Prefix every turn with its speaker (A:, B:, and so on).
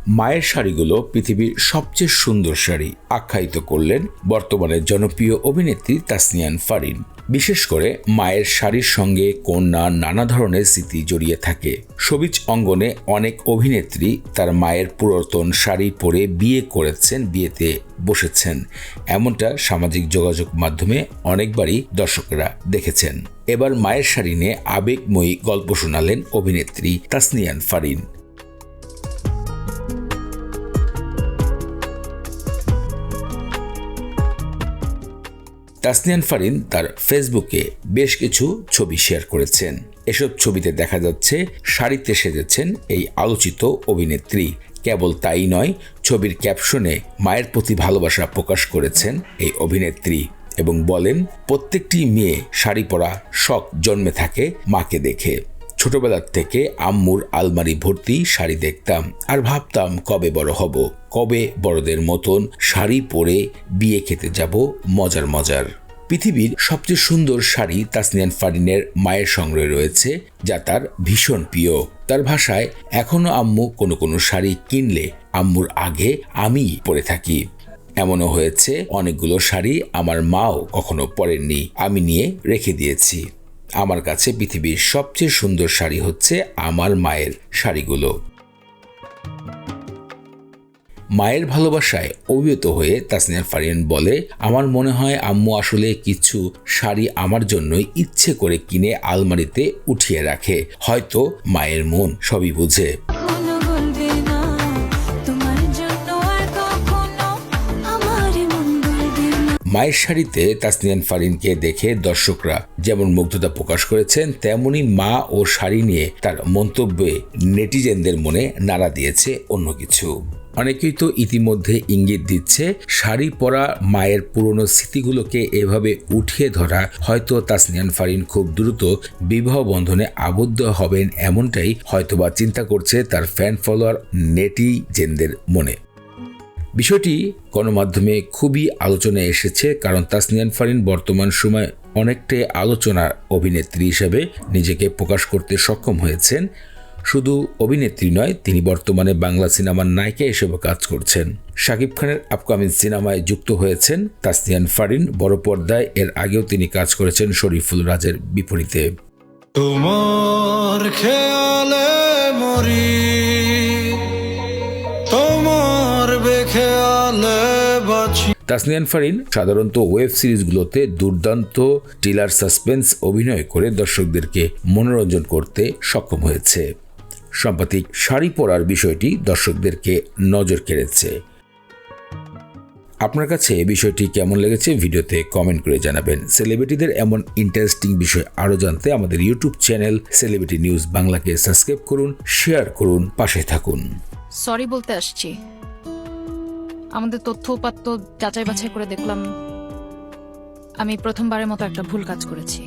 A: মায়ের শাড়িগুলো পৃথিবীর সবচেয়ে সুন্দর শাড়ি আখ্যায়িত করলেন বর্তমানে জনপ্রিয় অভিনেত্রী তাসনিয়া ফারিন। বিশেষ করে মায়ের শাড়ির সঙ্গে কন্যার নানা ধরনের স্মৃতি জড়িয়ে থাকে। শোবিজ অঙ্গনে অনেক অভিনেত্রী তার মায়ের পুরাতন শাড়ি পরে বিয়ে করেছেন, বিয়েতে বসেছেন। এমনটা সামাজিক যোগাযোগ মাধ্যমে অনেকবারই দর্শকরা দেখেছেন। এবার মায়ের শাড়ি নিয়ে আবেগময়ী গল্প শোনালেন অভিনেত্রী তাসনিয়া ফারিন। তাসনিয়া ফারিন তার ফেসবুকে বেশ কিছু ছবি শেয়ার করেছেন। এসব ছবিতে দেখা যাচ্ছে শাড়িতে সেজেছেন এই আলোচিত অভিনেত্রী। কেবল তাই নয়, ছবির ক্যাপশনে মায়ের প্রতি ভালোবাসা প্রকাশ করেছেন এই অভিনেত্রী এবং বলেন, প্রত্যেকটি মেয়ে শাড়ি পরা শখ জন্মে থাকে মাকে দেখে। ছোটবেলার থেকে আম্মুর আলমারি ভর্তি শাড়ি দেখতাম আর ভাবতাম কবে বড় হব, কবে বড়দের মতন শাড়ি পরে বিয়ে খেতে যাব মজার। পৃথিবীর সবচেয়ে সুন্দর শাড়ি তাসনিয়া ফারিনের মায়ের সংগ্রহে রয়েছে, যা তার ভীষণ প্রিয়। তার ভাষায়, এখনো আম্মু কোনো শাড়ি কিনলে আম্মুর আগে আমিই পরে থাকি। এমনও হয়েছে অনেকগুলো শাড়ি আমার মাও কখনো পরেননি, আমি নিয়ে রেখে দিয়েছি। আমার কাছে পৃথিবীর সবচেয়ে সুন্দর শাড়ি হচ্ছে আমার মায়ের শাড়িগুলো। মায়ের ভালোবাসায় অভিভূত হয়ে তাসনিয়া ফারিন বলে, আমার মনে হয় আম্মু আসলে কিছু শাড়ি আমার জন্যই ইচ্ছে করে কিনে আলমারিতে উঠিয়ে রাখে। হয়তো মায়ের মন সবই বুঝে। মায়ের শাড়িতে তাসনিয়া ফারিনকে দেখে দর্শকরা যেমন মুগ্ধতা প্রকাশ করেছেন, তেমনি মা ও শাড়ি নিয়ে তার মন্তব্যে নেটিজেনদের মনে নাড়া দিয়েছে অন্য কিছু। অনেকেই তো ইতিমধ্যে ইঙ্গিত দিচ্ছে, শাড়ি পরা মায়ের পুরনো স্মৃতিগুলোকে এভাবে উঠিয়ে ধরা হয়তো তাসনিয়া ফারিন খুব দ্রুত বিবাহ বন্ধনে আবদ্ধ হবেন, এমনটাই হয়তোবা চিন্তা করছে তার ফ্যান ফলোয়ার নেটিজেনদের মনে। বিষয়টি গণমাধ্যমে খুবই আলোচনায় এসেছে, কারণ তাসনিয়া ফারিন বর্তমান সময়ে অনেকটাই আলোচনার অভিনেত্রী হিসেবে নিজেকে প্রকাশ করতে সক্ষম হয়েছেন। শুধু অভিনেত্রী নয়, তিনি বর্তমানে বাংলা সিনেমার নায়িকা হিসেবে কাজ করছেন। শাকিব খানের আপকামিং সিনেমায় যুক্ত হয়েছেন তাসনিয়া ফারিন। বড় পর্দায় এর আগেও তিনি কাজ করেছেন শরীফুল রাজের বিপরীতে। তোমার খেয়ালে মরি, তোমার বেখেয়ালে বাঁচি। তাসনিয়া ফারিন সাধারণত ওয়েব সিরিজগুলোতে দুর্দান্ত থ্রিলার সাসপেন্স অভিনয় করে দর্শকদেরকে মনোরঞ্জন করতে সক্ষম হয়েছে। সাম্প্রতিক শাড়ি পরার বিষয়টি দর্শকদেরকে নজর কেড়েছে। আপনার কাছে এই বিষয়টি কেমন লেগেছে ভিডিওতে কমেন্ট করে জানাবেন। সেলিব্রিটিদের এমন ইন্টারেস্টিং বিষয় আরও জানতে আমাদের ইউটিউব চ্যানেল সেলিব্রিটি নিউজ বাংলাকে সাবস্ক্রাইব করুন, শেয়ার করুন, পাশে থাকুন।
B: সরি বলতে আসছি। আমাদের তথ্য উপাত্ত যাচাই বাছাই করে দেখলাম আমি প্রথমবারের মতো একটা ভুল কাজ করেছি।